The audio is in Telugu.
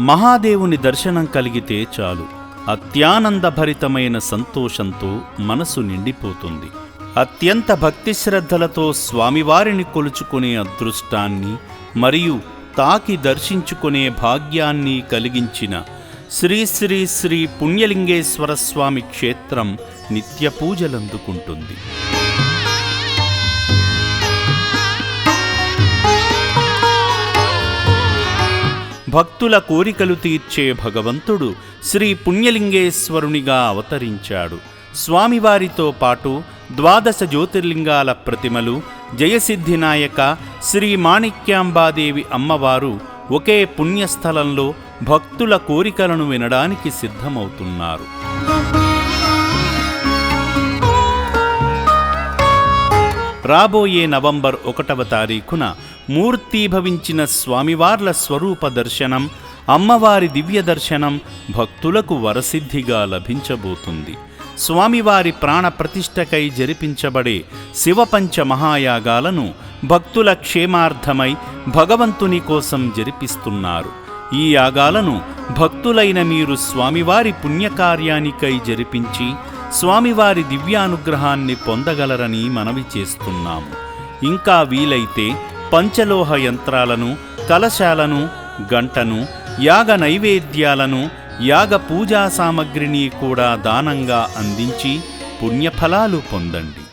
మహాదేవుని దర్శనం కలిగితే చాలు, అత్యానందభరితమైన సంతోషంతో మనసు నిండిపోతుంది. అత్యంత భక్తిశ్రద్ధలతో స్వామివారిని కొలుచుకునే అదృష్టాన్ని మరియు తాకి దర్శించుకునే భాగ్యాన్ని కలిగించిన శ్రీ శ్రీ శ్రీ పుణ్యలింగేశ్వర స్వామి క్షేత్రం నిత్య పూజలందుకుంటుంది. భక్తుల కోరికలు తీర్చే భగవంతుడు శ్రీ పుణ్యలింగేశ్వరునిగా అవతరించాడు. స్వామివారితో పాటు 12 జ్యోతిర్లింగాల ప్రతిమలు, జయసిద్ధినాయక శ్రీ మాణిక్యాంబాదేవి అమ్మవారు ఒకే పుణ్యస్థలంలో భక్తుల కోరికలను వినడానికి సిద్ధమవుతున్నారు. రాబోయే నవంబర్ 1వ తారీఖున మూర్తీభవించిన స్వామివార్ల స్వరూప దర్శనం, అమ్మవారి దివ్య దర్శనం భక్తులకు వరసిద్ధిగా లభించబోతుంది. స్వామివారి ప్రాణప్రతిష్ఠకై జరిపించబడే శివపంచ మహాయాగాలను భక్తుల క్షేమార్థమై భగవంతుని కోసం జరిపిస్తున్నారు. ఈ యాగాలను భక్తులైన మీరు స్వామివారి పుణ్యకార్యానికై జరిపించి స్వామివారి దివ్యానుగ్రహాన్ని పొందగలరని మనవి చేస్తున్నాము. ఇంకా వీలైతే పంచలోహ యంత్రాలను, కలశాలను, గంటను, యాగ నైవేద్యాలను, యాగ పూజా సామగ్రిని కూడా దానంగా అందించి పుణ్యఫలాలు పొందండి.